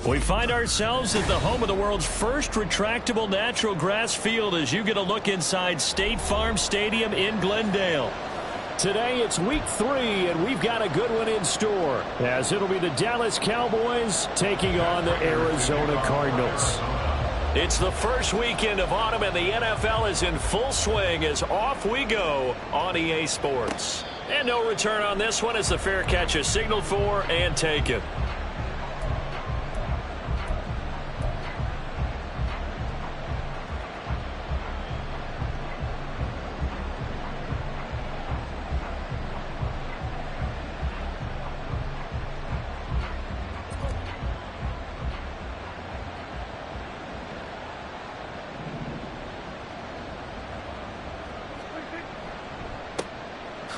We find ourselves at the home of the world's first retractable natural grass field as you get a look inside State Farm Stadium in Glendale. Today it's week 3, and we've got a good one in store, as it'll be the Dallas Cowboys taking on the Arizona Cardinals. It's the first weekend of autumn, and the NFL is in full swing as off we go on EA Sports. And no return on this one as the fair catch is signaled for and taken.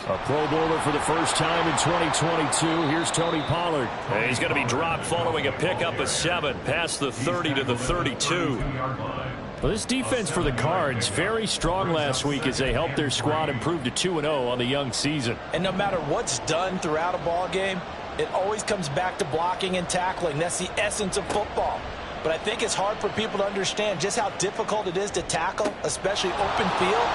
A Pro Bowler for the first time in 2022. Here's Tony Pollard. And he's going to be dropped following a pickup of 7 past the 30 to the 32. Well, this defense for the Cards, very strong last week as they helped their squad improve to 2-0 on the young season. And no matter what's done throughout a ball game, it always comes back to blocking and tackling. That's the essence of football. But I think it's hard for people to understand just how difficult it is to tackle, especially open field.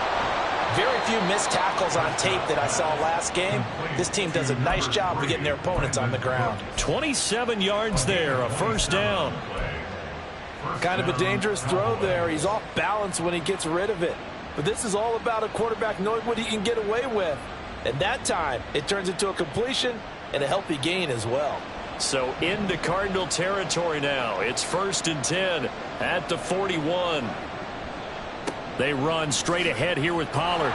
Very few missed tackles on tape that I saw last game. This team does a nice job of getting their opponents on the ground. 27 yards there, a first down. Kind of a dangerous throw there. He's off balance when he gets rid of it. But this is all about a quarterback knowing what he can get away with. And that time, it turns into a completion and a healthy gain as well. So into Cardinal territory now. It's 1st and 10 at the 41. They run straight ahead here with Pollard.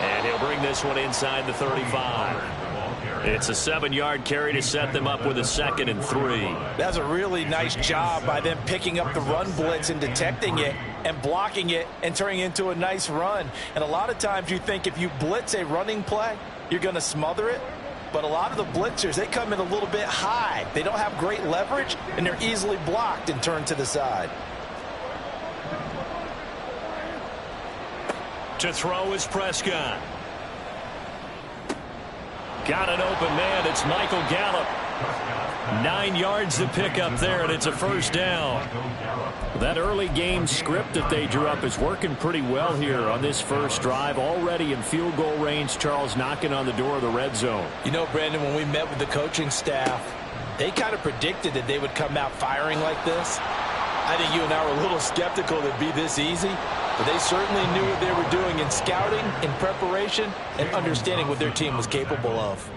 And he'll bring this one inside the 35. It's a 7-yard carry to set them up with a 2nd and 3. That's a really nice job by them picking up the run blitz and detecting it and blocking it and turning it into a nice run. And a lot of times you think if you blitz a running play, you're going to smother it. But a lot of the blitzers, they come in a little bit high. They don't have great leverage, and they're easily blocked and turned to the side. To throw is Prescott. Got an open man. It's Michael Gallup. 9 yards to pick up there, and it's a first down. That early game script that they drew up is working pretty well here on this first drive. Already in field goal range, Charles knocking on the door of the red zone. You know, Brandon, when we met with the coaching staff, they kind of predicted that they would come out firing like this. I think you and I were a little skeptical that it'd be this easy. But they certainly knew what they were doing in scouting, in preparation, and understanding what their team was capable of.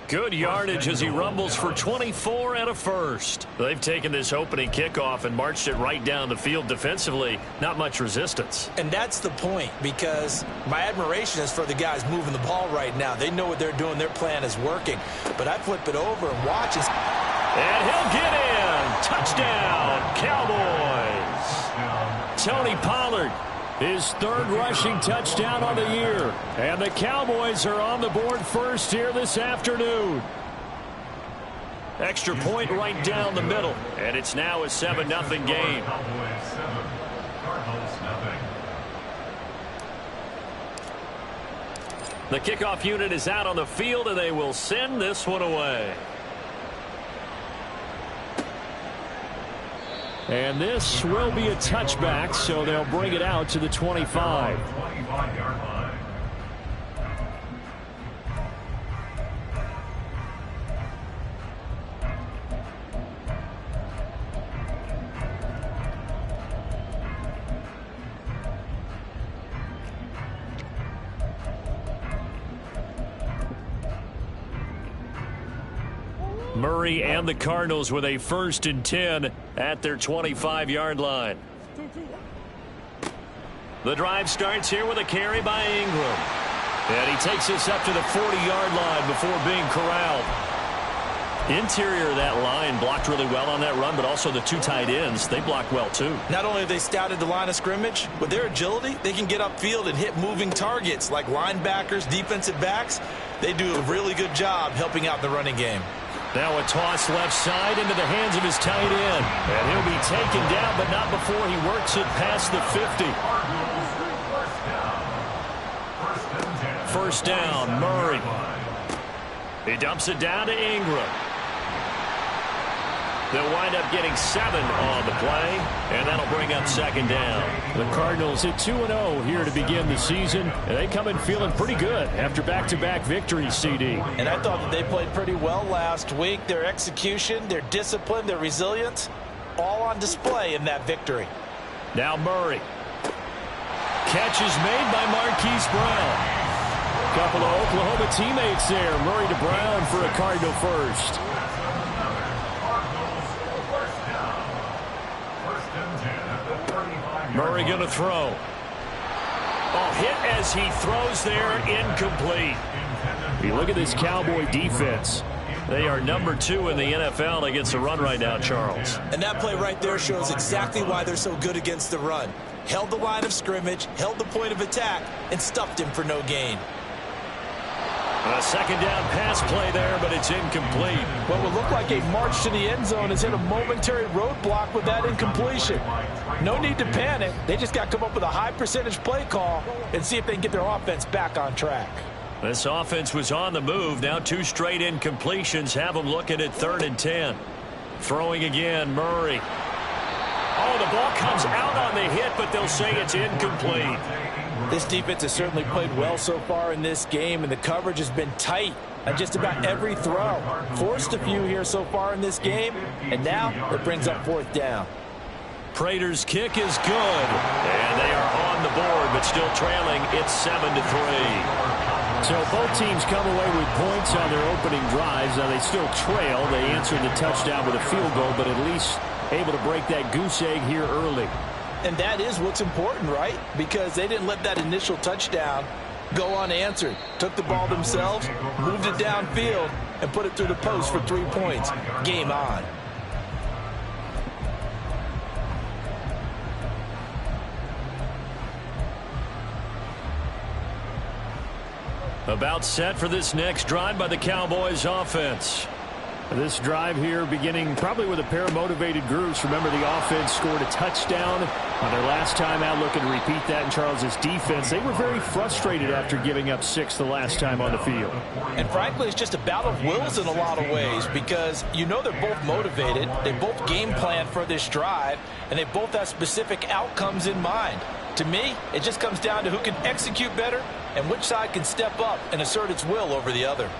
Good yardage as he rumbles for 24 and a first. They've taken this opening kickoff and marched it right down the field defensively. Not much resistance. And that's the point, because my admiration is for the guys moving the ball right now. They know what they're doing. Their plan is working. But I flip it over and watch. And he'll get in. Touchdown, Cowboys. Tony Pollard. His 3rd rushing touchdown on the year. And the Cowboys are on the board first here this afternoon. Extra point right down the middle. And it's now a 7-0 game. The kickoff unit is out on the field, and they will send this one away. And this will be a touchback, so they'll bring it out to the 25. Murray and the Cardinals with a 1st and 10 at their 25-yard line. The drive starts here with a carry by Ingram. And he takes this up to the 40-yard line before being corralled. Interior of that line blocked really well on that run, but also the 2 tight ends, they blocked well too. Not only have they scouted the line of scrimmage, with their agility, they can get upfield and hit moving targets like linebackers, defensive backs. They do a really good job helping out the running game. Now a toss left side into the hands of his tight end. And he'll be taken down, but not before he works it past the 50. First down, Murray. He dumps it down to Ingram. They'll wind up getting 7 on the play, and that'll bring up second down. The Cardinals at 2-0 here to begin the season, and they come in feeling pretty good after back-to-back victories, CD. And I thought that they played pretty well last week. Their execution, their discipline, their resilience, all on display in that victory. Now Murray. Catch is made by Marquise Brown. Couple of Oklahoma teammates there. Murray to Brown for a Cardinal first. Murray going to throw. Oh, hit as he throws there, incomplete. You look at this Cowboy defense. They are number 2 in the NFL against the run right now, Charles. And that play right there shows exactly why they're so good against the run. Held the line of scrimmage, held the point of attack, and stuffed him for no gain. A second down pass play there, but it's incomplete. What would look like a march to the end zone has hit a momentary roadblock with that incompletion. No need to panic. They just got to come up with a high percentage play call and see if they can get their offense back on track. This offense was on the move. Now 2 straight incompletions have them looking at 3rd and 10. Throwing again, Murray. Oh, the ball comes out on the hit, but they'll say it's incomplete. This defense has certainly played well so far in this game, and the coverage has been tight on just about every throw. Forced a few here so far in this game, and now it brings up 4th down. Prater's kick is good, and they are on the board, but still trailing. It's 7-3. So both teams come away with points on their opening drives. Now they still trail. They answered the touchdown with a field goal, but at least able to break that goose egg here early. And that is what's important, right? Because they didn't let that initial touchdown go unanswered. Took the ball themselves, moved it downfield, and put it through the post for 3 points. Game on. About set for this next drive by the Cowboys offense. This drive here beginning probably with a pair of motivated groups. Remember, the offense scored a touchdown on their last time out. Looking to repeat that in Charles's defense. They were very frustrated after giving up 6 the last time on the field. And frankly, it's just a battle of wills in a lot of ways because you know they're both motivated. They both game plan for this drive, and they both have specific outcomes in mind. To me, it just comes down to who can execute better and which side can step up and assert its will over the other.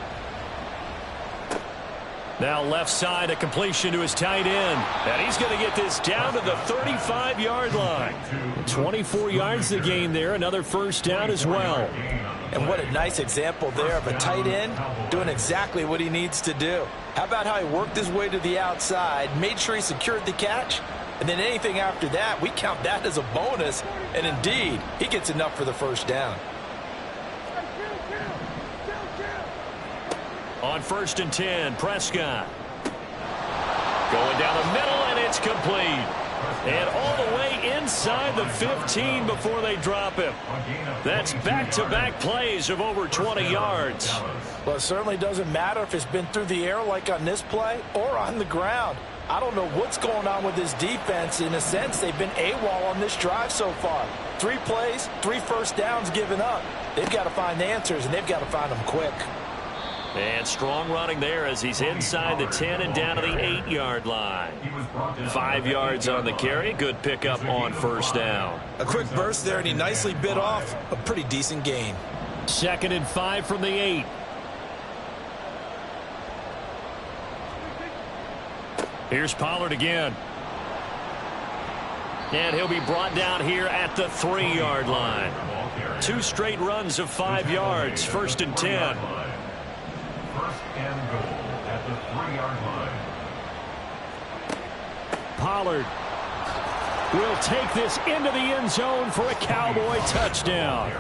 Now left side, a completion to his tight end. And he's going to get this down to the 35-yard line. 24 yards the gain there. Another first down as well. And what a nice example there of a tight end doing exactly what he needs to do. How about how he worked his way to the outside, made sure he secured the catch, and then anything after that, we count that as a bonus. And indeed, he gets enough for the first down. On 1st and 10, Prescott. Going down the middle, and it's complete. And all the way inside the 15 before they drop him. That's back-to-back plays of over 20 yards. Well, it certainly doesn't matter if it's been through the air like on this play or on the ground. I don't know what's going on with this defense. In a sense, they've been AWOL on this drive so far. 3 plays, 3 first downs given up. They've got to find the answers, and they've got to find them quick. And strong running there as he's inside the 10 and down to the 8-yard line. 5 yards on the carry. Good pickup on first down. A quick burst there, and he nicely bit off a pretty decent gain. 2nd and 5 from the 8. Here's Pollard again. And he'll be brought down here at the 3-yard line. 2 straight runs of 5 yards. 1st and 10. First and goal at the 3-yard line. Pollard will take this into the end zone for a Cowboy touchdown.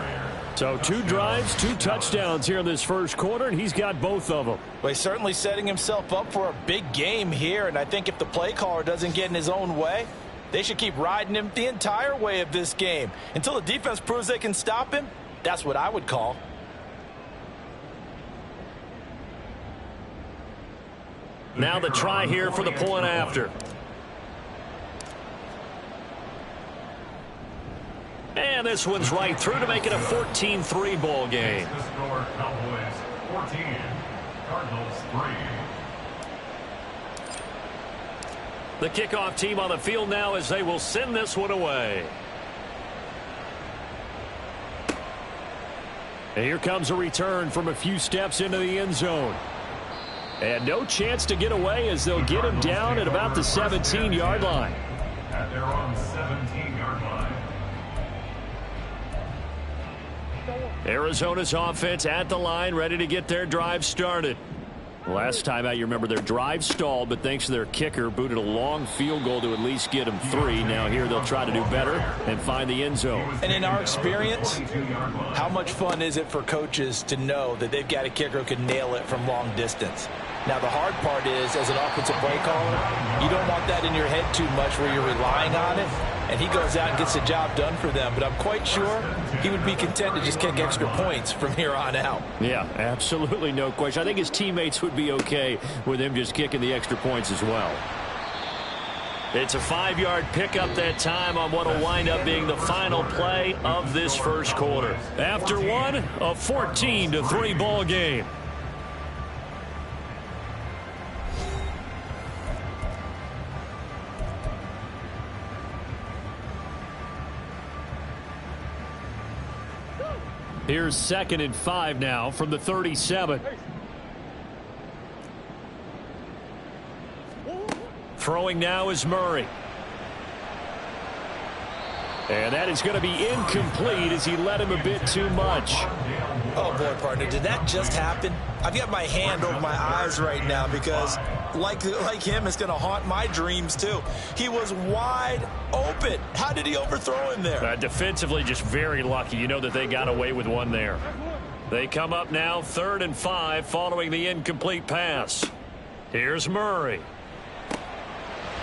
So 2 drives, 2 touchdowns here in this first quarter, and he's got both of them. Well, he's certainly setting himself up for a big game here, and I think if the play caller doesn't get in his own way, they should keep riding him the entire way of this game. Until the defense proves they can stop him, that's what I would call. Now the try here for the point after. And this one's right through to make it a 14-3 ball game. The score, Cowboys 14, Cardinals 3. The kickoff team on the field now as they will send this one away. And here comes a return from a few steps into the end zone. And no chance to get away as they'll get him down at about the 17-yard line. At their own 17-yard line. Arizona's offense at the line, ready to get their drive started. Last time out, you remember their drive stalled, but thanks to their kicker, booted a long field goal to at least get them 3. Now here they'll try to do better and find the end zone. And in our experience, how much fun is it for coaches to know that they've got a kicker who can nail it from long distance? Now, the hard part is, as an offensive play caller, you don't want that in your head too much where you're relying on it, and he goes out and gets the job done for them. But I'm quite sure he would be content to just kick extra points from here on out. Yeah, absolutely no question. I think his teammates would be okay with him just kicking the extra points as well. It's a 5-yard pickup that time on what will wind up being the final play of this first quarter. After one, a 14-3 ball game. Here's 2nd and 5 now from the 37. Throwing now is Murray. And that is going to be incomplete as he led him a bit too much. Oh, boy, partner, did that just happen? I've got my hand over my eyes right now because, like him, it's going to haunt my dreams, too. He was wide open. How did he overthrow him there? Defensively, just very lucky. You know that they got away with one there. They come up now 3rd and 5 following the incomplete pass. Here's Murray.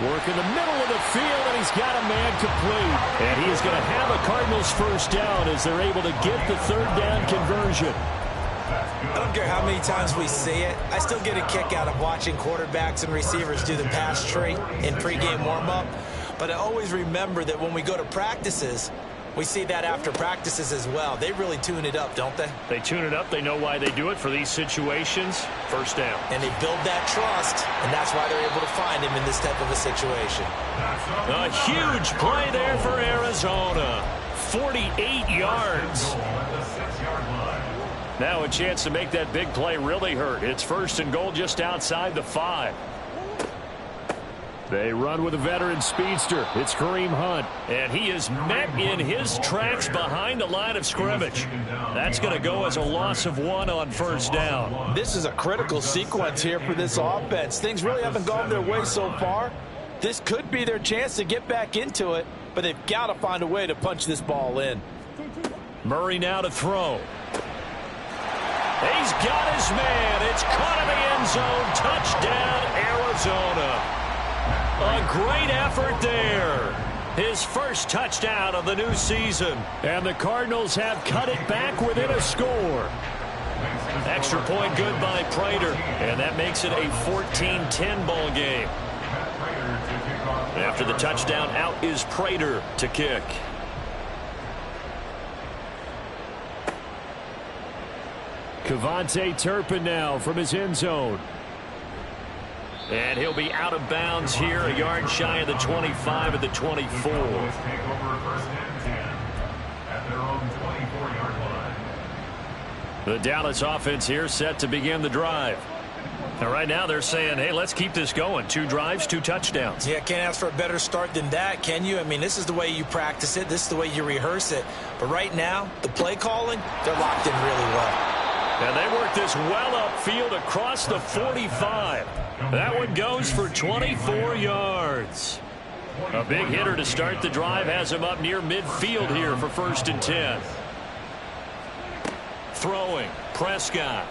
Work in the middle of the field, and he's got a man complete. And he is going to have a Cardinals first down as they're able to get the 3rd down conversion. I don't care how many times we see it. I still get a kick out of watching quarterbacks and receivers do the pass tree in pregame warm-up. But I always remember that when we go to practices, we see that after practices as well. They really tune it up, don't they? They tune it up. They know why they do it for these situations. First down. And they build that trust, and that's why they're able to find him in this type of a situation. A huge play there for Arizona. 48 yards. Now a chance to make that big play really hurt. It's 1st and goal just outside the 5. They run with a veteran speedster. It's Kareem Hunt. And he is met in his tracks behind the line of scrimmage. That's going to go as a loss of 1 on 1st down. This is a critical sequence here for this offense. Things really haven't gone their way so far. This could be their chance to get back into it, but they've got to find a way to punch this ball in. Murray now to throw. He's got his man. It's caught in the end zone. Touchdown, Arizona. A great effort there. His first touchdown of the new season. And the Cardinals have cut it back within a score. Extra point good by Prater. And that makes it a 14-10 ball game. After the touchdown, out is Prater to kick. Cavante Turpin now from his end zone. And he'll be out of bounds here, a yard shy of the 25 at the 24. The Dallas offense here set to begin the drive. And right now they're saying, hey, let's keep this going. 2 drives, 2 touchdowns. Yeah, can't ask for a better start than that, can you? I mean, this is the way you practice it. This is the way you rehearse it. But right now, the play calling, they're locked in really well. And they work this well upfield across the 45. That one goes for 24 yards. A big hitter to start the drive has him up near midfield here for 1st and 10. Throwing, Prescott.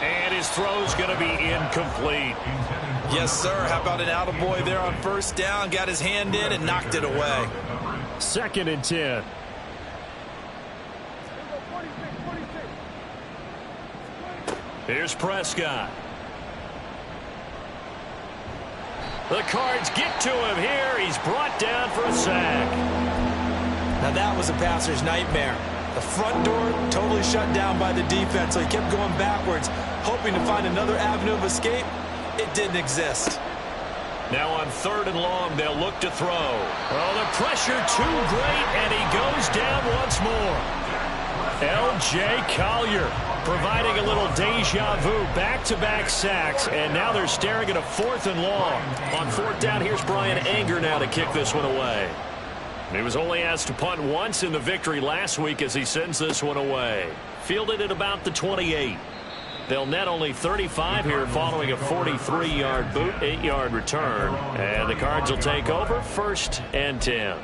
And his throw's going to be incomplete. Yes, sir. How about an attaboy there on 1st down? Got his hand in and knocked it away. 2nd and 10. Here's Prescott. The Cards get to him here. He's brought down for a sack. Now that was a passer's nightmare. The front door totally shut down by the defense, so he kept going backwards, hoping to find another avenue of escape. It didn't exist. Now on 3rd and long, they'll look to throw. Oh, the pressure too great, and he goes down once more. L.J. Collier providing a little deja vu, back-to-back sacks, and now they're staring at a 4th and long. On 4th down, here's Brian Anger now to kick this one away. He was only asked to punt once in the victory last week as he sends this one away. Fielded at about the 28. They'll net only 35 here following a 43-yard boot, 8-yard return. And the Cards will take over 1st and 10.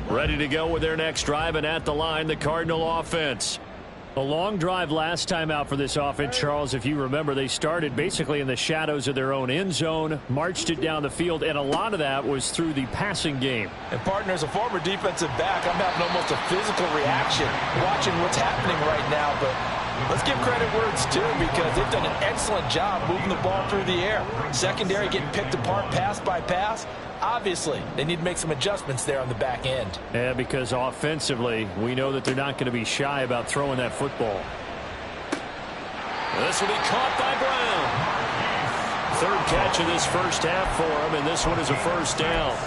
Ready to go with their next drive, and at the line, the Cardinal offense. A long drive last time out for this offense, Charles. If you remember, they started basically in the shadows of their own end zone, marched it down the field, and a lot of that was through the passing game. And partner, as a former defensive back, I'm having almost a physical reaction watching what's happening right now. But let's give credit where it's due, because they've done an excellent job moving the ball through the air. Secondary getting picked apart pass by pass. Obviously, they need to make some adjustments there on the back end. Yeah, because offensively, we know that they're not going to be shy about throwing that football. This will be caught by Brown. 3rd catch of this first half for him, and this one is a 1st down.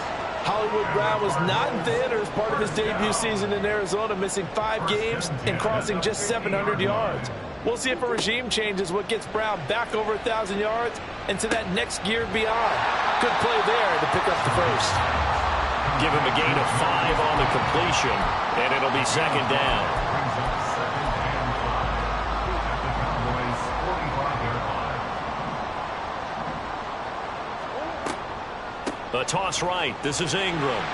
Hollywood Brown was not in theater as part of his debut season in Arizona, missing 5 games and crossing just 700 yards. We'll see if a regime change is what gets Brown back over 1,000 yards and to that next gear beyond. Good play there to pick up the 1st. Give him a gain of 5 on the completion, and it'll be 2nd down. A toss right. This is Ingram.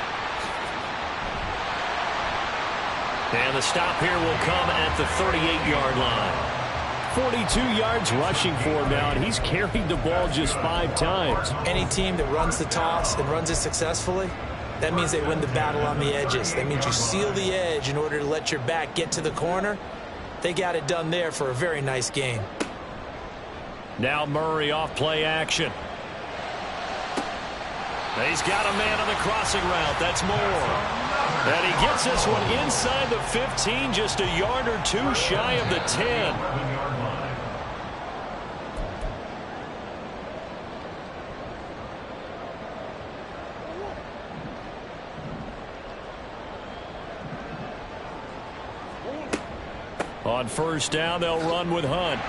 And the stop here will come at the 38-yard line. 42 yards rushing for him now, and he's carried the ball just 5 times. Any team that runs the toss and runs it successfully, that means they win the battle on the edges. That means you seal the edge in order to let your back get to the corner. They got it done there for a very nice game. Now Murray off play action. He's got a man on the crossing route. That's Moore. And he gets this one inside the 15, just a yard or 2 shy of the 10. On 1st down, they'll run with Hunt.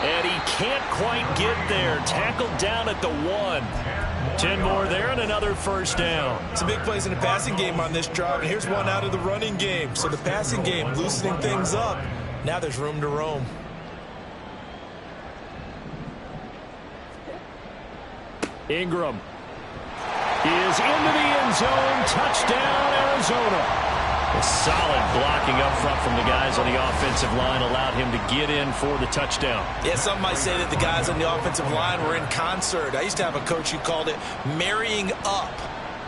And he can't quite get there. Tackled down at the 1. 10 more there and another 1st down. Some big plays in the passing game on this drive, and here's one out of the running game. So the passing game loosening things up. Now there's room to roam. Ingram is into the end zone. Touchdown, Arizona. A solid blocking up front from the guys on the offensive line allowed him to get in for the touchdown. Yeah, some might say that the guys on the offensive line were in concert. I used to have a coach who called it marrying up,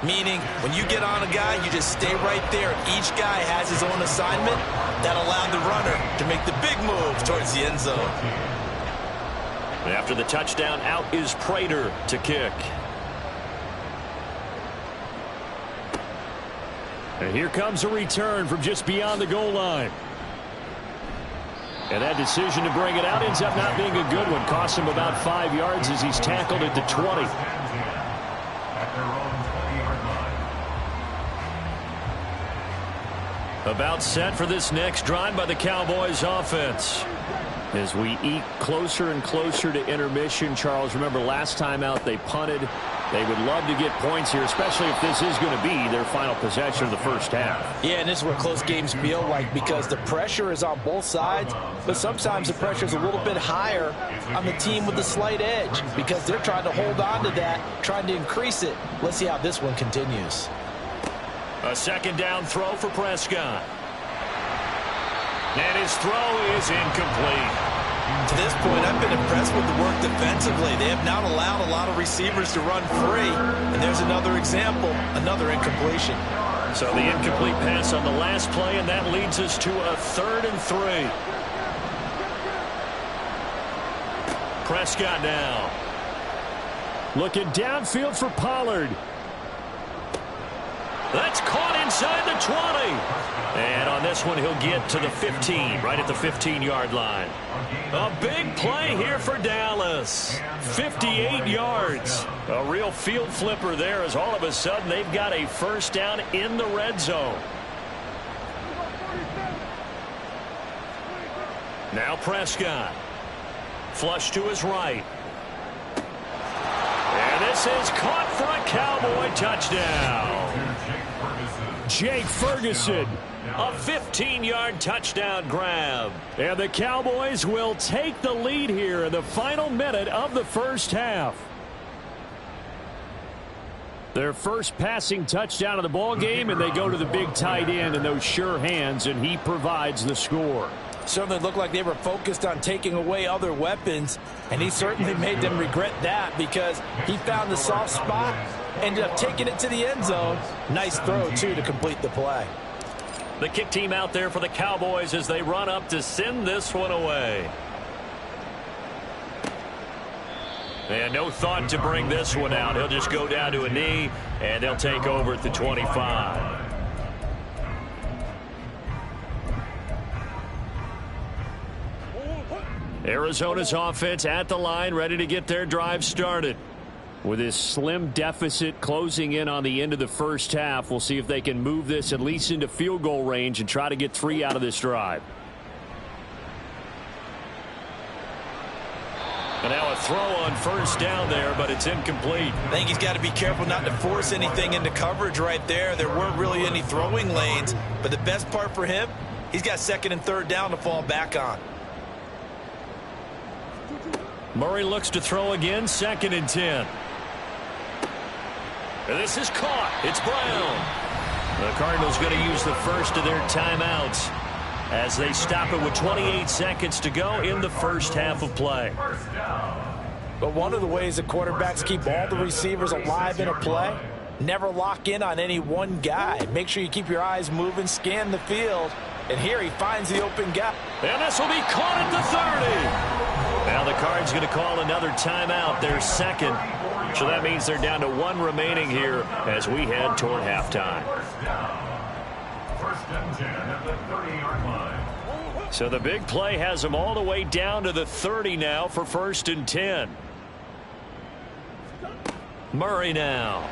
meaning when you get on a guy, you just stay right there. Each guy has his own assignment. That allowed the runner to make the big move towards the end zone. After the touchdown, out is Prater to kick. And here comes a return from just beyond the goal line. And that decision to bring it out ends up not being a good one. Cost him about 5 yards as he's tackled at the 20. About set for this next drive by the Cowboys offense. As we eat closer and closer to intermission, Charles, remember last time out they punted. They would love to get points here, especially if this is going to be their final possession of the first half. Yeah, and this is where close games feel like, because the pressure is on both sides, but sometimes the pressure is a little bit higher on the team with the slight edge because they're trying to hold on to that, trying to increase it. Let's see how this one continues. A 2nd down throw for Prescott. And his throw is incomplete. To this point, I've been impressed with the work defensively. They have not allowed a lot of receivers to run free. And there's another example, another incompletion. So the incomplete pass on the last play, and that leads us to a 3rd and 3. Prescott now. Looking downfield for Pollard. That's caught inside the 20. And on this one, he'll get to the 15, right at the 15-yard line. A big play here for Dallas. 58 yards. A real field flipper there as all of a sudden they've got a first down in the red zone. Now Prescott. Flush to his right. And this is caught for a Cowboy touchdown. Jake Ferguson. A 15-yard touchdown grab. And the Cowboys will take the lead here in the final minute of the first half. Their first passing touchdown of the ball game, and they go to the big tight end in those sure hands, and he provides the score. Certainly looked like they were focused on taking away other weapons, and he certainly made them regret that because he found the soft spot, ended up taking it to the end zone. Nice throw, too, to complete the play. The kick team out there for the Cowboys as they run up to send this one away. And no thought to bring this one out. He'll just go down to a knee, and they'll take over at the 25. Arizona's offense at the line, ready to get their drive started. With this slim deficit closing in on the end of the first half, we'll see if they can move this at least into field goal range and try to get 3 out of this drive. And now a throw on first down there, but it's incomplete. I think he's got to be careful not to force anything into coverage right there. There weren't really any throwing lanes, but the best part for him, he's got second and third down to fall back on. Murray looks to throw again, 2nd and 10. And this is caught. It's Brown. The Cardinals going to use the first of their timeouts as they stop it with 28 seconds to go in the first half of play. But one of the ways that quarterbacks keep all the receivers alive in a play, never lock in on any one guy. Make sure you keep your eyes moving, scan the field. And here he finds the open gap. And this will be caught at the 30. Now the Cards going to call another timeout, their second. So that means they're down to 1 remaining here as we head toward halftime. First and 10 at the 30-yard line. So the big play has them all the way down to the 30 now for 1st and 10. Murray now.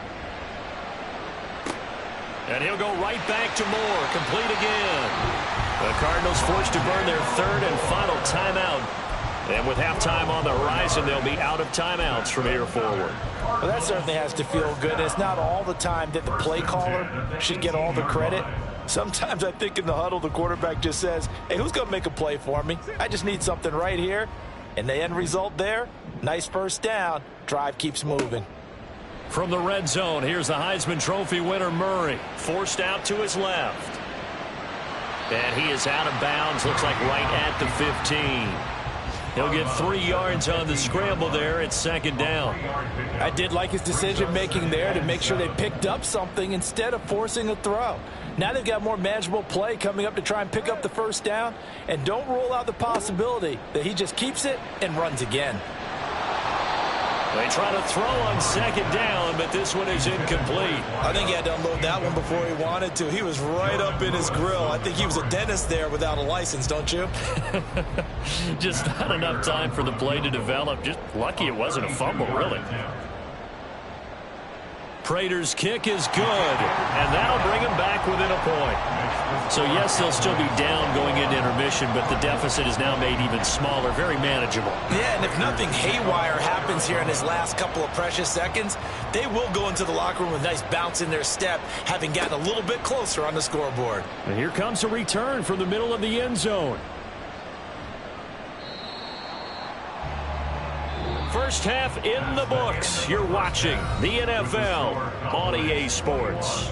And he'll go right back to Moore. Complete again. The Cardinals forced to burn their 3rd and final timeout. And with halftime on the horizon, they'll be out of timeouts from here forward. Well, that certainly has to feel good. It's not all the time that the play caller should get all the credit. Sometimes I think in the huddle, the quarterback just says, hey, who's going to make a play for me? I just need something right here. And the end result there, nice first down. Drive keeps moving. From the red zone, here's the Heisman Trophy winner, Murray. Forced out to his left. And he is out of bounds, looks like right at the 15. He'll get 3 yards on the scramble there. It's 2nd down. I did like his decision-making there to make sure they picked up something instead of forcing a throw. Now they've got more manageable play coming up to try and pick up the first down. And don't rule out the possibility that he just keeps it and runs again. They try to throw on 2nd down, but this one is incomplete. I think he had to unload that one before he wanted to. He was right up in his grill. I think he was a dentist there without a license, don't you? Just not enough time for the play to develop. Just lucky it wasn't a fumble, really. Prater's kick is good, and that'll bring him back within a point. So, yes, they'll still be down going into intermission, but the deficit is now made even smaller, very manageable. Yeah, and if nothing haywire happens here in his last couple of precious seconds, they will go into the locker room with a nice bounce in their step, having gotten a little bit closer on the scoreboard. And here comes a return from the middle of the end zone. First half in the books. You're watching the NFL on EA Sports.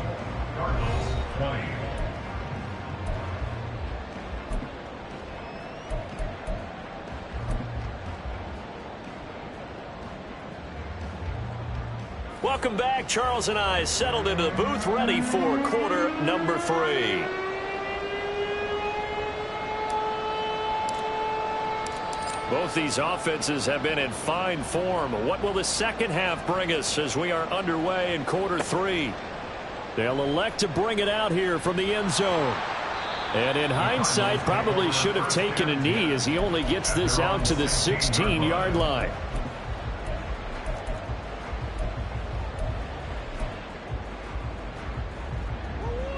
Welcome back. Charles and I settled into the booth, ready for quarter number 3. Both these offenses have been in fine form. What will the second half bring us as we are underway in quarter 3? They'll elect to bring it out here from the end zone. And in hindsight, probably should have taken a knee as he only gets this out to the 16-yard line.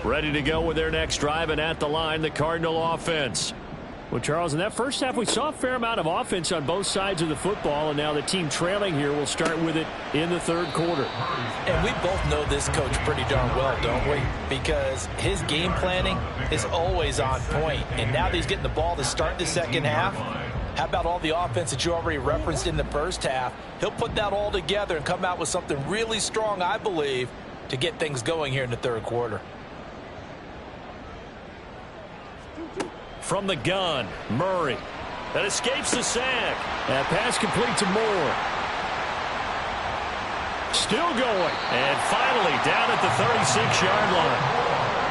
Ready to go with their next drive, and at the line, the Cardinal offense. Well, Charles, in that first half, we saw a fair amount of offense on both sides of the football, and now the team trailing here will start with it in the third quarter. And we both know this coach pretty darn well, don't we? Because his game planning is always on point. And now that he's getting the ball to start the second half, how about all the offense that you already referenced in the first half? He'll put that all together and come out with something really strong, I believe, to get things going here in the third quarter. From the gun, Murray. That escapes the sack. That pass complete to Moore. Still going. And finally down at the 36-yard line.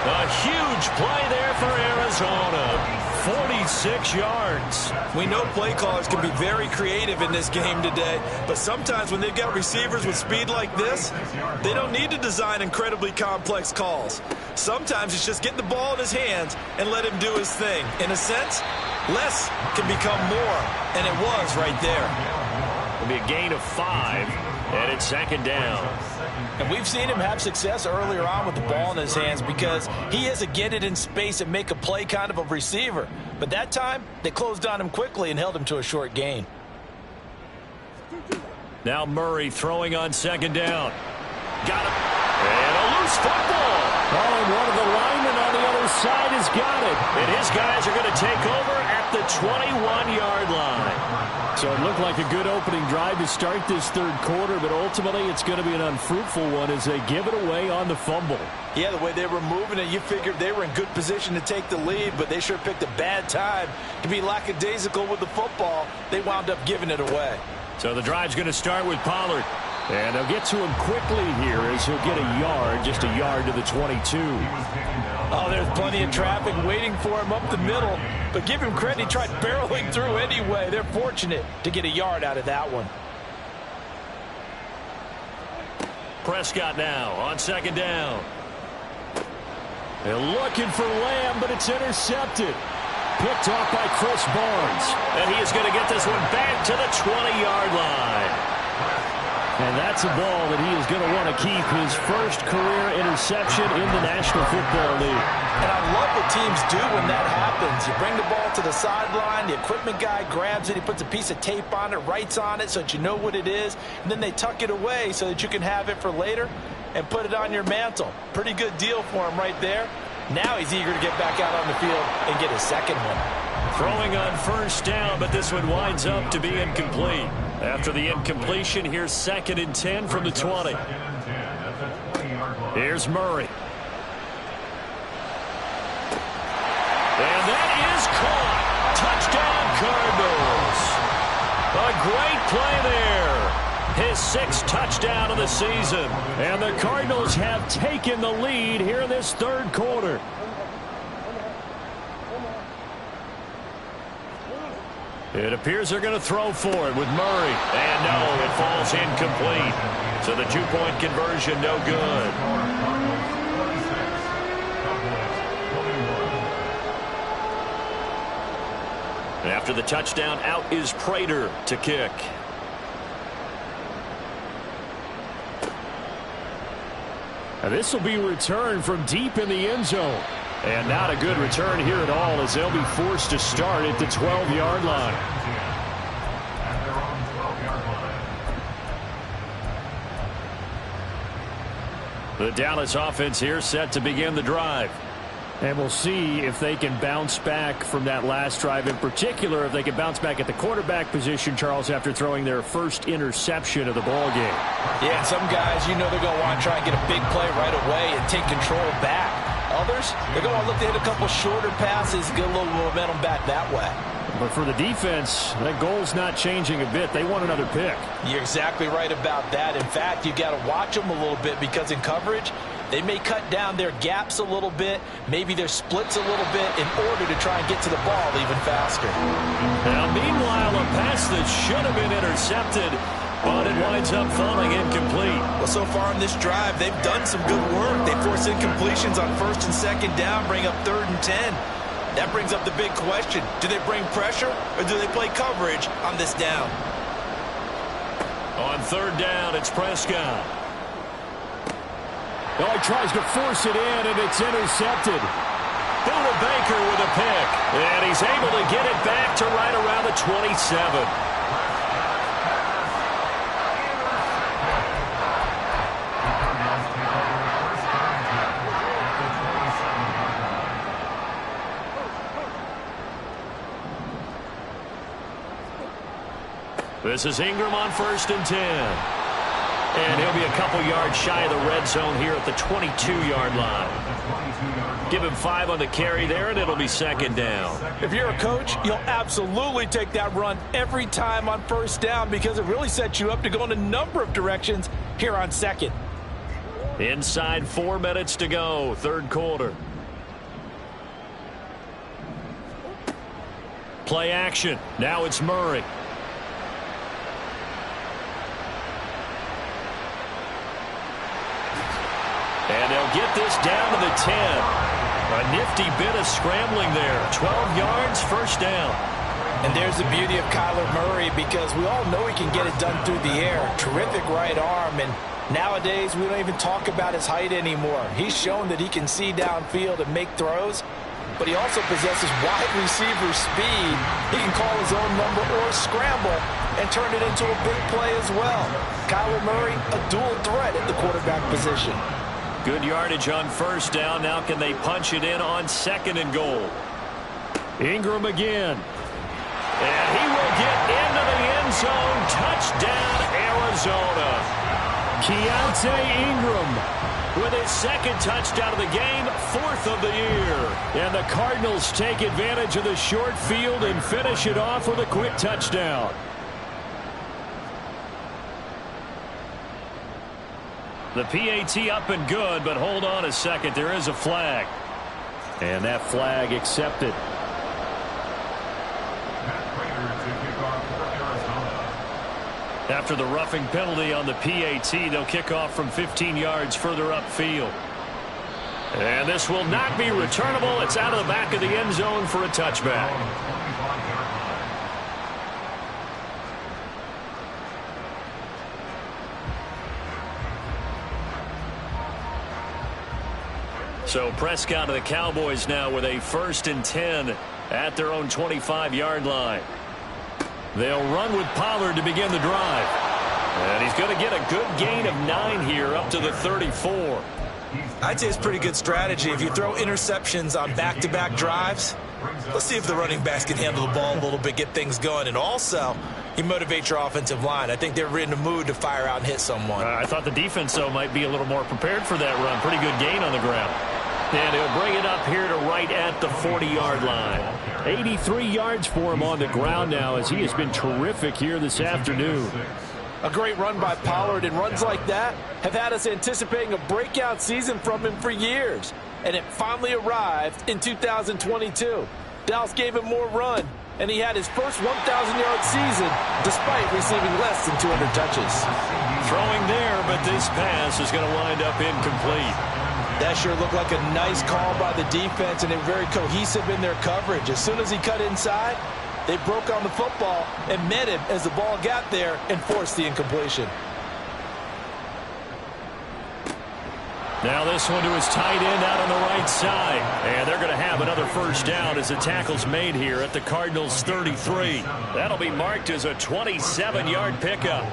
A huge play there for Arizona. 46 yards. We know play callers can be very creative in this game today, but sometimes when they've got receivers with speed like this, they don't need to design incredibly complex calls. Sometimes it's just get the ball in his hands and let him do his thing. In a sense, less can become more, and it was right there. It'll be a gain of 5, and it's second down. And we've seen him have success earlier on with the ball in his hands because he is a get it in space and make a play kind of a receiver. But that time, they closed on him quickly and held him to a short gain. Now Murray throwing on second down. Got him. And a loose football. Oh, and one of the linemen on the other side has got it. And his guys are going to take over at the 21-yard line. So it looked like a good opening drive to start this third quarter, but ultimately it's going to be an unfruitful one as they give it away on the fumble. Yeah, the way they were moving it, you figured they were in good position to take the lead, but they sure picked a bad time to be lackadaisical with the football. They wound up giving it away. So the drive's going to start with Pollard. And they'll get to him quickly here as he'll get a yard, just a yard to the 22. Oh, there's plenty of traffic waiting for him up the middle. But give him credit, he tried barreling through anyway. They're fortunate to get a yard out of that one. Prescott now on second down. They're looking for Lamb, but it's intercepted. Picked off by Chris Barnes. And he is going to get this one back to the 20-yard line. And that's a ball that he is going to want to keep, his first career interception in the National Football League. And I love what teams do when that happens. You bring the ball to the sideline, the equipment guy grabs it, he puts a piece of tape on it, writes on it so that you know what it is, and then they tuck it away so that you can have it for later and put it on your mantle. Pretty good deal for him right there. Now he's eager to get back out on the field and get his second one. Throwing on first down, but this one winds up to be incomplete. After the incompletion, here's 2nd and 10 from the 20. Here's Murray. And that is caught. Touchdown, Cardinals. A great play there. His 6th touchdown of the season. And the Cardinals have taken the lead here in this third quarter. It appears they're going to throw for it with Murray. And no, it falls incomplete. So the 2-point conversion, no good. And after the touchdown, out is Prater to kick. Now this will be returned from deep in the end zone. And not a good return here at all as they'll be forced to start at the 12-yard line. The Dallas offense here set to begin the drive. And we'll see if they can bounce back from that last drive. In particular, if they can bounce back at the quarterback position, Charles, after throwing their first interception of the ball game. Yeah, and some guys, you know they're going to want to try and get a big play right away and take control back. Others, they're going to want to look to hit a couple shorter passes, get a little momentum back that way. But for the defense, that goal's not changing a bit. They want another pick. You're exactly right about that. In fact, you've got to watch them a little bit because in coverage, they may cut down their gaps a little bit, maybe their splits a little bit in order to try and get to the ball even faster. Now, meanwhile, a pass that should have been intercepted But it winds up falling incomplete. Well, so far in this drive, they've done some good work. They force incompletions on 1st and 2nd down, bring up 3rd and 10. That brings up the big question. Do they bring pressure or do they play coverage on this down? On 3rd down, it's Prescott. Oh, he tries to force it in, and it's intercepted. Buda Baker with a pick. And he's able to get it back to right around the 27. This is Ingram on 1st and 10. And he'll be a couple yards shy of the red zone here at the 22-yard line. Give him 5 on the carry there, and it'll be 2nd down. If you're a coach, you'll absolutely take that run every time on 1st down because it really sets you up to go in a number of directions here on 2nd. Inside 4 minutes to go, 3rd quarter. Play action. Now it's Murray. And they'll get this down to the 10. A nifty bit of scrambling there. 12 yards, 1st down. And there's the beauty of Kyler Murray because we all know he can get it done through the air. Terrific right arm. And nowadays, we don't even talk about his height anymore. He's shown that he can see downfield and make throws. But he also possesses wide receiver speed. He can call his own number or scramble and turn it into a big play as well. Kyler Murray, a dual threat at the quarterback position. Good yardage on 1st down. Now can they punch it in on 2nd and goal? Ingram again. And he will get into the end zone. Touchdown, Arizona. Keontae Ingram with his 2nd touchdown of the game, 4th of the year. And the Cardinals take advantage of the short field and finish it off with a quick touchdown. The PAT up and good, but hold on a second. There is a flag. And that flag accepted. After the roughing penalty on the PAT, they'll kick off from 15 yards further upfield. And this will not be returnable. It's out of the back of the end zone for a touchback. So Prescott of the Cowboys now with a 1st and 10 at their own 25-yard line. They'll run with Pollard to begin the drive. And he's going to get a good gain of 9 here up to the 34. I'd say it's pretty good strategy. If you throw interceptions on back-to-back drives, let's see if the running backs can handle the ball a little bit, get things going. And also, you motivate your offensive line. I think they're in the mood to fire out and hit someone. I thought the defense, though, might be a little more prepared for that run. Pretty good gain on the ground. And he'll bring it up here to right at the 40-yard line. 83 yards for him on the ground now as he has been terrific here this afternoon. A great run by Pollard, and runs like that have had us anticipating a breakout season from him for years. And it finally arrived in 2022. Dallas gave him more run, and he had his first 1,000-yard season despite receiving less than 200 touches. Throwing there, but this pass is going to wind up incomplete. That sure looked like a nice call by the defense, and they're very cohesive in their coverage. As soon as he cut inside, they broke on the football and met him as the ball got there and forced the incompletion. Now this one to his tight end out on the right side. And they're going to have another 1st down as the tackle's made here at the Cardinals 33. That'll be marked as a 27-yard pickup.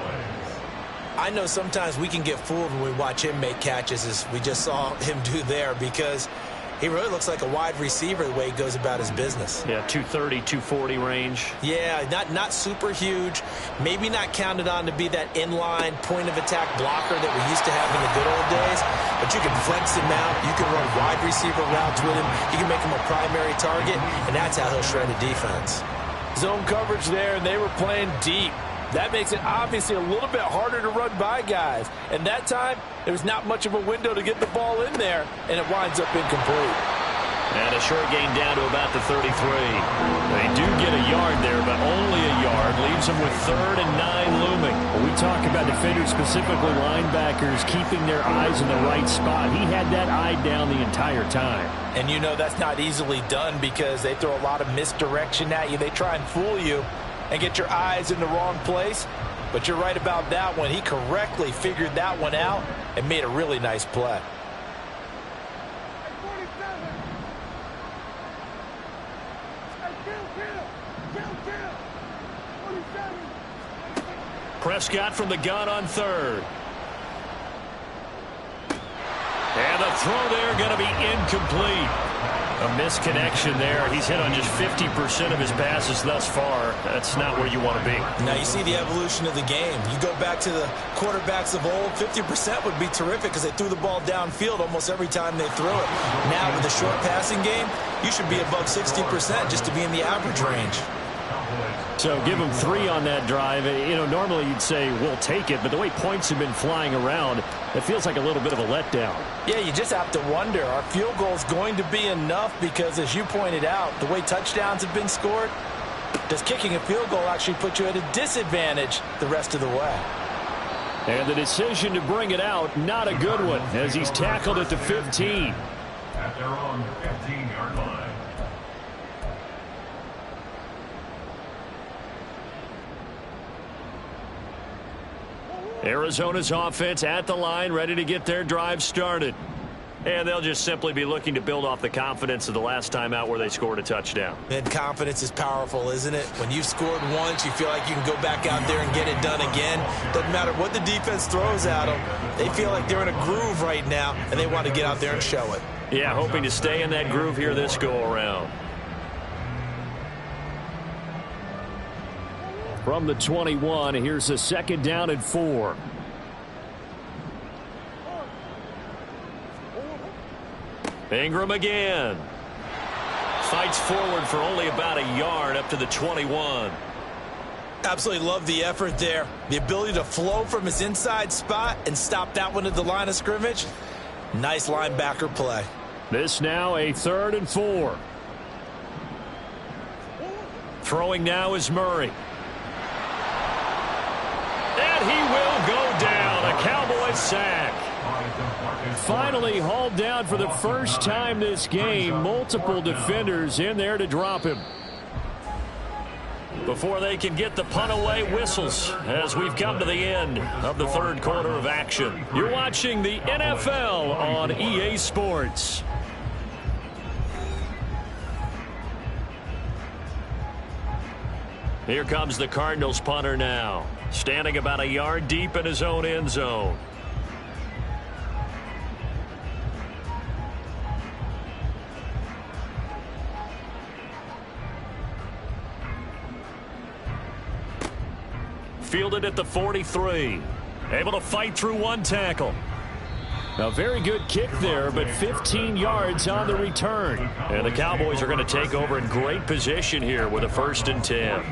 I know sometimes we can get fooled when we watch him make catches, as we just saw him do there, because he really looks like a wide receiver the way he goes about his business. Yeah, 230, 240 range. Yeah, not super huge. Maybe not counted on to be that inline point-of-attack blocker that we used to have in the good old days. But you can flex him out. You can run wide receiver routes with him. You can make him a primary target, and that's how he'll shred a defense. Zone coverage there, and they were playing deep. That makes it obviously a little bit harder to run by guys. And that time, there was not much of a window to get the ball in there, and it winds up incomplete. And a short gain down to about the 33. They do get a yard yard there, but only a yard. Leaves them with 3rd and 9 looming. When we talk about defenders, specifically linebackers, keeping their eyes in the right spot. He had that eye down the entire time. And you know that's not easily done because they throw a lot of misdirection at you. They try and fool you and get your eyes in the wrong place. But you're right about that one. He correctly figured that one out and made a really nice play. Prescott from the gun on 3rd. And the throw there going to be incomplete. A misconnection there. He's hit on just 50% of his passes thus far. That's not where you want to be. Now you see the evolution of the game. You go back to the quarterbacks of old, 50% would be terrific because they threw the ball downfield almost every time they threw it. Now with the short passing game, you should be above 60% just to be in the average range. So give them 3 on that drive. You know, normally you'd say we'll take it, but the way points have been flying around, it feels like a little bit of a letdown. Yeah, you just have to wonder, are field goals going to be enough? Because as you pointed out, the way touchdowns have been scored, does kicking a field goal actually put you at a disadvantage the rest of the way? And the decision to bring it out, not a good one, as he's tackled at the 15. At their own 15-yard line. Arizona's offense at the line, ready to get their drive started. And they'll just simply be looking to build off the confidence of the last time out where they scored a touchdown. And confidence is powerful, isn't it? When you've scored once, you feel like you can go back out there and get it done again. Doesn't matter what the defense throws at them. They feel like they're in a groove right now, and they want to get out there and show it. Yeah, hoping to stay in that groove here this go-around. From the 21, here's a 2nd down and 4. Ingram again. Fights forward for only about a yard up to the 21. Absolutely love the effort there. The ability to flow from his inside spot and stop that one at the line of scrimmage. Nice linebacker play. This now a 3rd and 4. Throwing now is Murray. And he will go down. A Cowboys sack. Finally hauled down for the first time this game. Multiple defenders in there to drop him. Before they can get the punt away, whistles as we've come to the end of the 3rd quarter of action. You're watching the NFL on EA Sports. Here comes the Cardinals punter now, standing about a yard deep in his own end zone. Fielded at the 43. Able to fight through one tackle. A very good kick there, but 15 yards on the return. And the Cowboys are going to take over in great position here with a 1st and 10.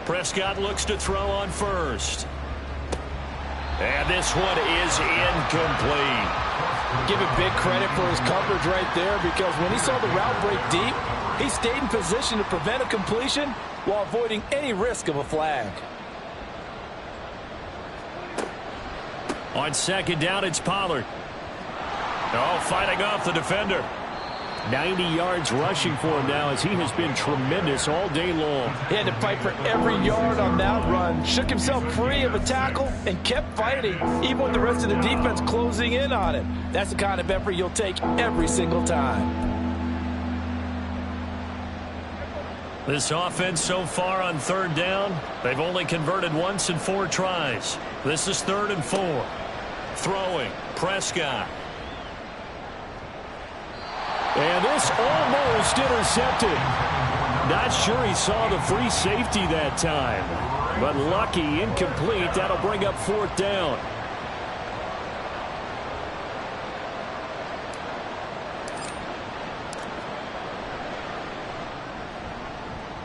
Prescott looks to throw on 1st. And this one is incomplete. Give him big credit for his coverage right there, because when he saw the route break deep, he stayed in position to prevent a completion while avoiding any risk of a flag. On 2nd down, it's Pollard. Oh, fighting off the defender. 90 yards rushing for him now, as he has been tremendous all day long. He had to fight for every yard on that run. Shook himself free of a tackle and kept fighting, even with the rest of the defense closing in on him. That's the kind of effort you'll take every single time. This offense so far on 3rd down, they've only converted once in 4 tries. This is 3rd and 4. Throwing, Prescott. And this almost intercepted. Not sure he saw the free safety that time. But lucky, incomplete. That'll bring up 4th down.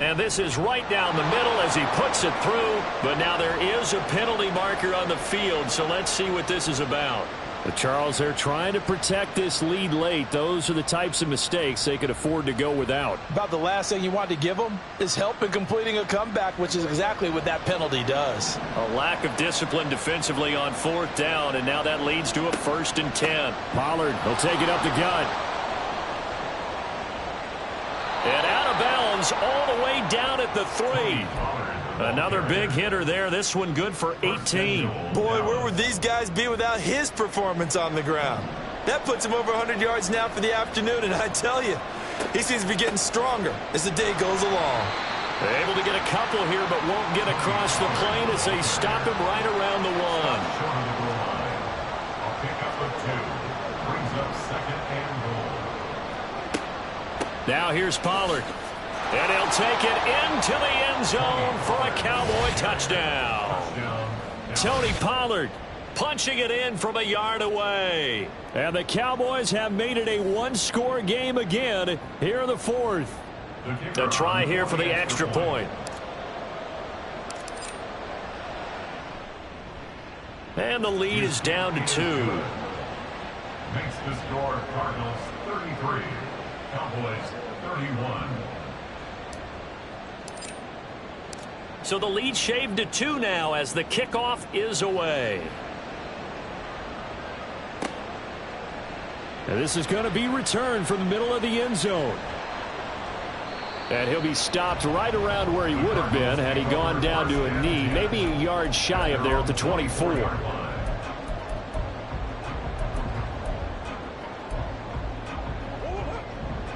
And And this is right down the middle as he puts it through. But now there is a penalty marker on the field, so let's see what this is about. But Charles, they're trying to protect this lead late. Those are the types of mistakes they could afford to go without. About the last thing you want to give them is help in completing a comeback, which is exactly what that penalty does. A lack of discipline defensively on 4th down, and now that leads to a 1st and 10. Pollard will take it up the gut. And out of bounds all the way down at the 3. Another big hitter there. This one good for 18. Boy, where would these guys be without his performance on the ground? That puts him over 100 yards now for the afternoon, and I tell you, he seems to be getting stronger as the day goes along. They're able to get a couple here, but won't get across the plane as they stop him right around the 1. A pickup of 2 brings up 2nd and goal. Now here's Pollard. And he'll take it into the end zone for a Cowboy touchdown. Tony Pollard punching it in from a yard away. And the Cowboys have made it a one-score game again here in the 4th. A try here for the extra point. And the lead is down to 2. Makes the score Cardinals 33, Cowboys 31. So the lead shaved to 2 now as the kickoff is away. And this is going to be returned from the middle of the end zone. And he'll be stopped right around where he would have been had he gone down to a knee, maybe a yard shy of there at the 24.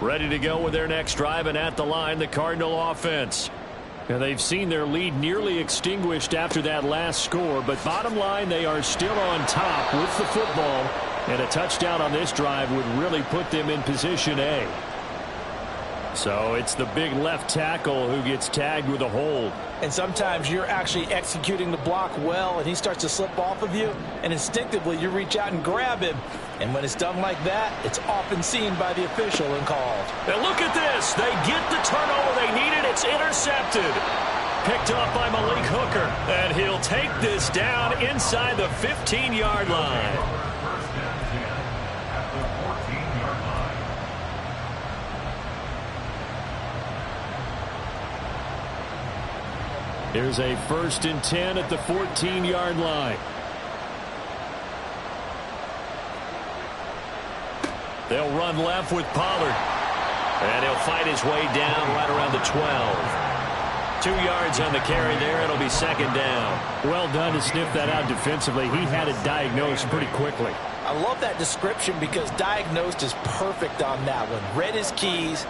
Ready to go with their next drive, and at the line, the Cardinal offense. And they've seen their lead nearly extinguished after that last score, but bottom line, they are still on top with the football, and a touchdown on this drive would really put them in position A. So it's the big left tackle who gets tagged with a hold. And sometimes you're actually executing the block well, and he starts to slip off of you, and instinctively you reach out and grab him. And when it's done like that, it's often seen by the official and called. And look at this. They get the turnover they needed. It's intercepted. Picked up by Malik Hooker. And he'll take this down inside the 15-yard line. First and 10 at the 14-yard line. Here's a 1st and 10 at the 14-yard line. They'll run left with Pollard. And he'll fight his way down right around the 12. 2 yards on the carry there. It'll be 2nd down. Well done to sniff that out defensively. He had it diagnosed pretty quickly. I love that description because diagnosed is perfect on that one. Read his keys,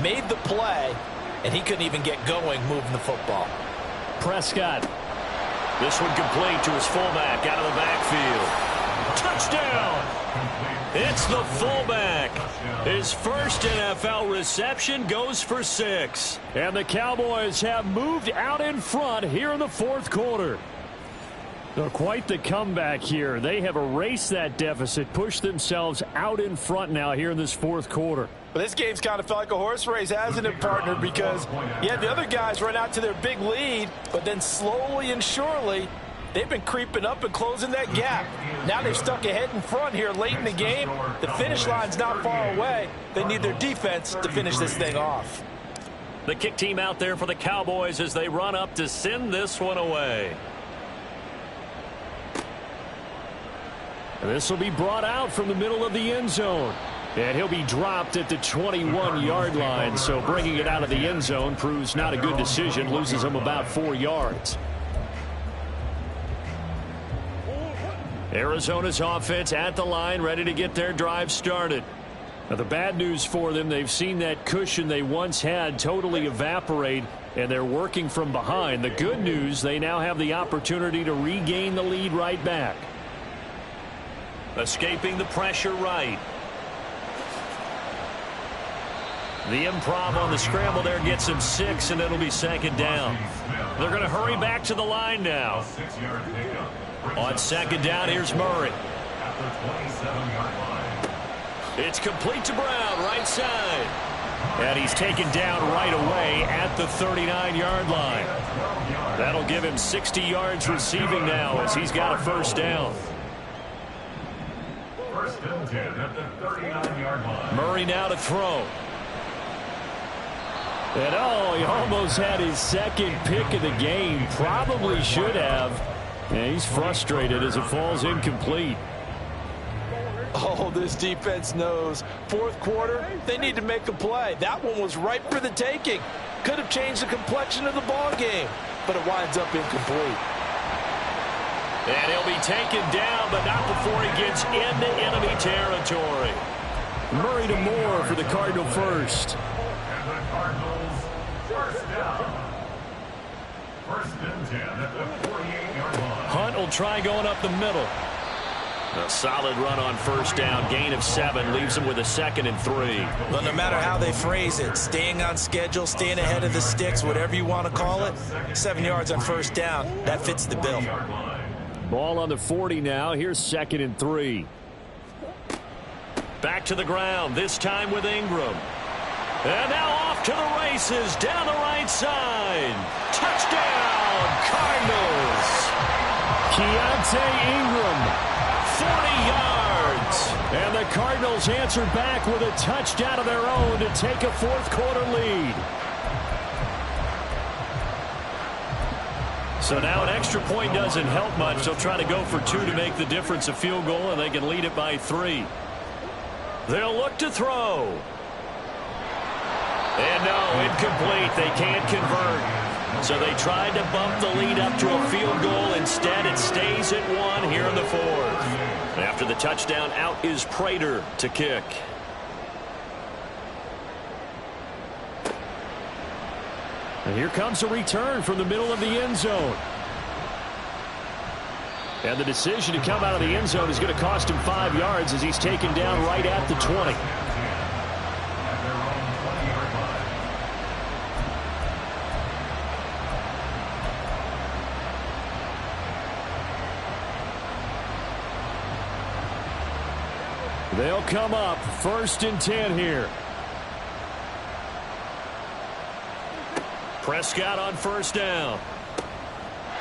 made the play, and he couldn't even get going moving the football. Prescott. This one complete to his fullback out of the backfield. Touchdown! It's the fullback. His first NFL reception goes for 6. And the Cowboys have moved out in front here in the 4th quarter. So quite the comeback here. They have erased that deficit, pushed themselves out in front now here in this 4th quarter. But this game's kind of felt like a horse race, hasn't it, partner? Because you had the other guys run out to their big lead, but then slowly and surely, they've been creeping up and closing that gap. Now they've stuck ahead in front here late in the game. The finish line's not far away. They need their defense to finish this thing off. The kick team out there for the Cowboys as they run up to send this one away. And this will be brought out from the middle of the end zone. And he'll be dropped at the 21-yard line. So bringing it out of the end zone proves not a good decision. Loses him about 4 yards. Arizona's offense at the line, ready to get their drive started. Now, the bad news for them, they've seen that cushion they once had totally evaporate, and they're working from behind. The good news, they now have the opportunity to regain the lead right back. Escaping the pressure right. The improv on the scramble there gets him 6, and it'll be 2nd down. They're going to hurry back to the line now. On 2nd down, here's Murray. At the 27-yard line. It's complete to Brown, right side. And he's taken down right away at the 39-yard line. That'll give him 60 yards receiving now as he's got a first down. First and 10 at the 39-yard line. Murray now to throw. And oh, he almost had his second pick of the game. Probably should have. And he's frustrated as it falls incomplete. Oh, this defense knows. Fourth quarter, they need to make a play. That one was ripe for the taking. Could have changed the complexion of the ball game, but it winds up incomplete. And he'll be taken down, but not before he gets into enemy territory. Murray to Moore for the Cardinal first. And the Cardinals first down. First and 10 at the 48-yard line. Hunt will try going up the middle. A solid run on first down. Gain of 7 leaves him with a 2nd and 3. Well, no matter how they phrase it, staying on schedule, staying ahead of the sticks, whatever you want to call it, 7 yards on first down, that fits the bill. Ball on the 40 now. Here's 2nd and 3. Back to the ground, this time with Ingram. And now off to the races, down the right side. Touchdown, Cardinals. Keontae Ingram, 40 yards. And the Cardinals answer back with a touchdown of their own to take a fourth quarter lead. So now an extra point doesn't help much. They'll try to go for 2 to make the difference a field goal, and they can lead it by 3. They'll look to throw. And no, incomplete. They can't convert. So they tried to bump the lead up to a field goal. Instead, it stays at 1 here in the fourth. After the touchdown, out is Prater to kick. And here comes a return from the middle of the end zone. And the decision to come out of the end zone is going to cost him 5 yards as he's taken down right at the 20. They'll come up 1st and 10 here. Prescott on first down.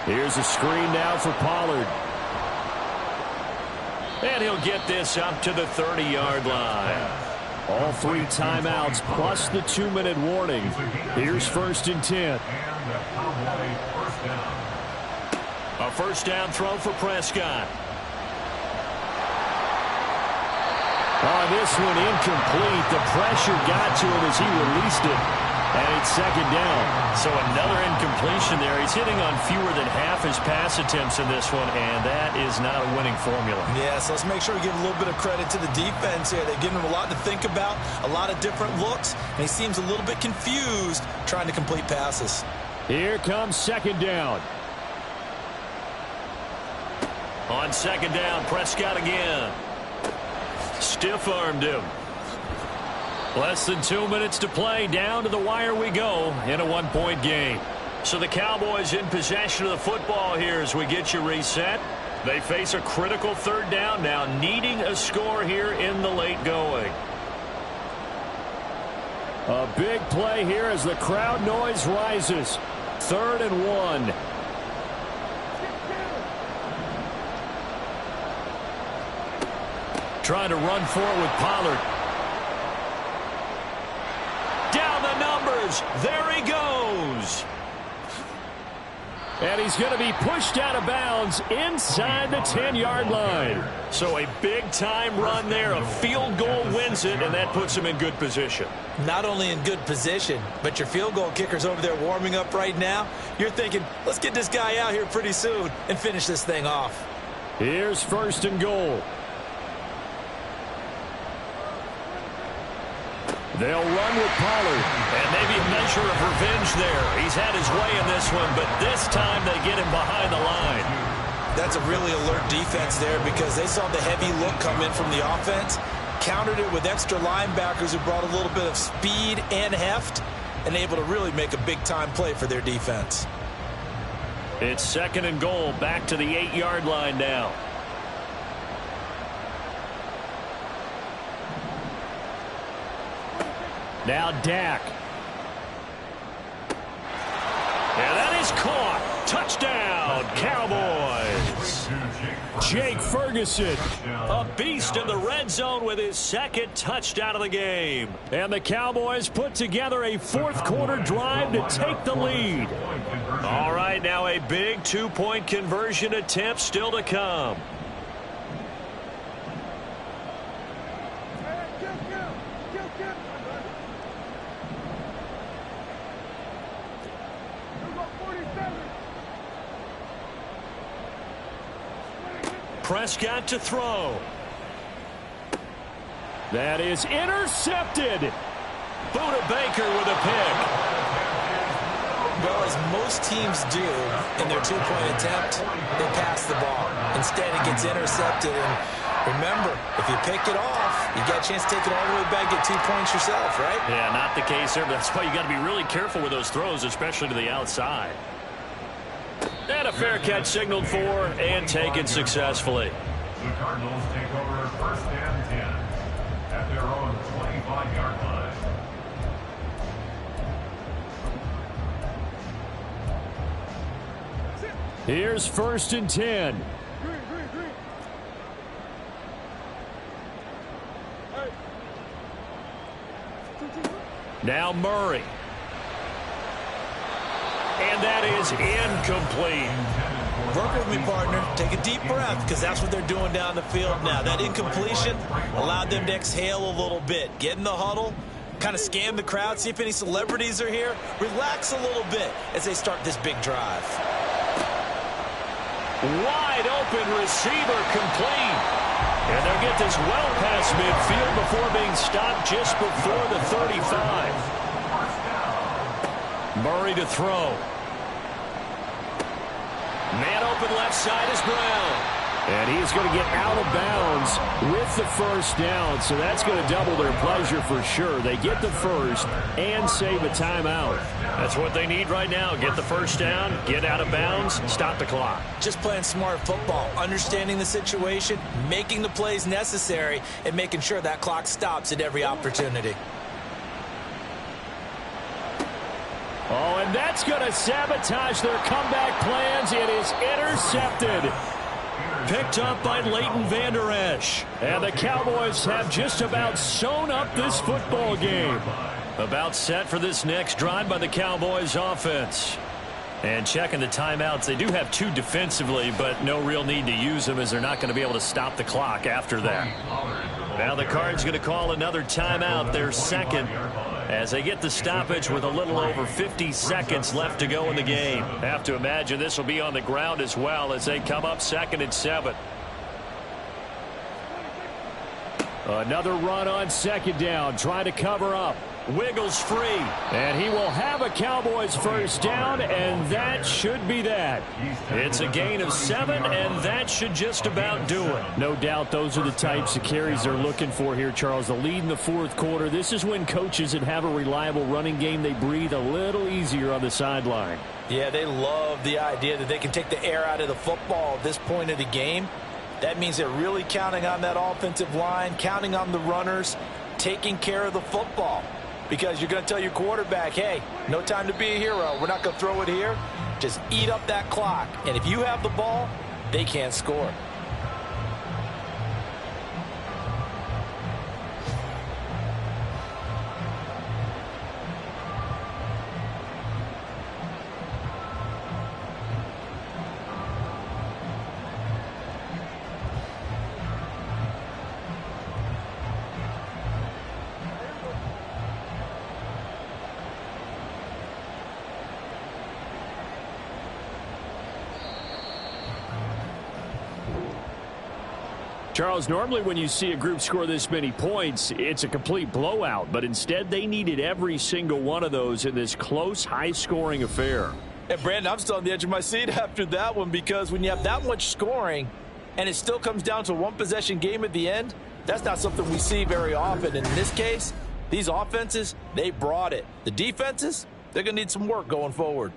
Here's a screen now for Pollard. And he'll get this up to the 30-yard line. All 3 timeouts plus the 2-minute warning. Here's 1st and 10. A first down throw for Prescott. Oh, this one incomplete. The pressure got to him as he released it. And it's 2nd down. So another incompletion there. He's hitting on fewer than half his pass attempts in this one, and that is not a winning formula. Yeah, so let's make sure we give a little bit of credit to the defense here. They've given him a lot to think about, a lot of different looks, and he seems a little bit confused trying to complete passes. Here comes 2nd down. On 2nd down, Prescott again. Stiff-armed him. Less than 2 minutes to play. Down to the wire we go in a 1-point game. So the Cowboys in possession of the football here as we get you reset. They face a critical 3rd down now, needing a score here in the late going. A big play here as the crowd noise rises. 3rd and 1. Trying to run for it with Pollard. Down the numbers. There he goes. And he's going to be pushed out of bounds inside the 10-yard line. So a big-time run there. A field goal wins it, and that puts him in good position. Not only in good position, but your field goal kicker's over there warming up right now. You're thinking, let's get this guy out here pretty soon and finish this thing off. Here's 1st and goal. They'll run with Pollard. And maybe a measure of revenge there. He's had his way in this one, but this time they get him behind the line. That's a really alert defense there because they saw the heavy look come in from the offense, countered it with extra linebackers who brought a little bit of speed and heft, and able to really make a big-time play for their defense. It's 2nd and goal, back to the 8-yard line now. Now Dak. And that is caught. Touchdown, Cowboys. Jake Ferguson, a beast in the red zone with his second touchdown of the game. And the Cowboys put together a fourth-quarter drive to take the lead. All right, now a big two-point conversion attempt still to come. Prescott to throw. That is intercepted. Buda Baker with a pick. Well, as most teams do in their two-point attempt, they pass the ball. Instead, it gets intercepted. And remember, if you pick it off, you got a chance to take it all the way back, get 2 points yourself, right? Yeah, not the case there. But that's why you got to be really careful with those throws, especially to the outside. And a fair catch signaled for and taken successfully. The Cardinals take over first and 10 at their own 25-yard line. Here's first and 10. Now Murray. And that is incomplete. Work with me, partner. Take a deep breath, because that's what they're doing down the field now. That incompletion allowed them to exhale a little bit. Get in the huddle, kind of scan the crowd, see if any celebrities are here. Relax a little bit as they start this big drive. Wide open receiver complete. And they'll get this well past midfield before being stopped just before the 35. Murray to throw. Man open left side is Brown. And he's going to get out of bounds with the first down. So that's going to double their pleasure for sure. They get the first and save a timeout. That's what they need right now. Get the first down, get out of bounds, stop the clock. Just playing smart football, understanding the situation, making the plays necessary, and making sure that clock stops at every opportunity. Oh, and that's going to sabotage their comeback plans. It is intercepted. Picked up by Leighton Vander Esch. And the Cowboys have just about sewn up this football game. About set for this next drive by the Cowboys offense. And checking the timeouts, they do have two defensively, but no real need to use them as they're not going to be able to stop the clock after that. Now the Cards going to call another timeout, their second, as they get the stoppage with a little over 50 seconds left to go in the game. Have to imagine this will be on the ground as well as they come up 2nd and 7. Another run on 2nd down, trying to cover up. Wiggles free, and he will have a Cowboys first down, and that should be that. It's a gain of 7, and that should just about do it. No doubt those are the types of carries they're looking for here, Charles. The lead in the fourth quarter. This is when coaches that have a reliable running game, they breathe a little easier on the sideline. Yeah, they love the idea that they can take the air out of the football at this point of the game. That means they're really counting on that offensive line, counting on the runners, taking care of the football. Because you're going to tell your quarterback, hey, no time to be a hero. We're not going to throw it here. Just eat up that clock. And if you have the ball, they can't score. Charles, normally when you see a group score this many points, it's a complete blowout. But instead, they needed every single one of those in this close, high-scoring affair. And, Brandon, I'm still on the edge of my seat after that one, because when you have that much scoring and it still comes down to a one-possession game at the end, that's not something we see very often. And in this case, these offenses, they brought it. The defenses, they're going to need some work going forward.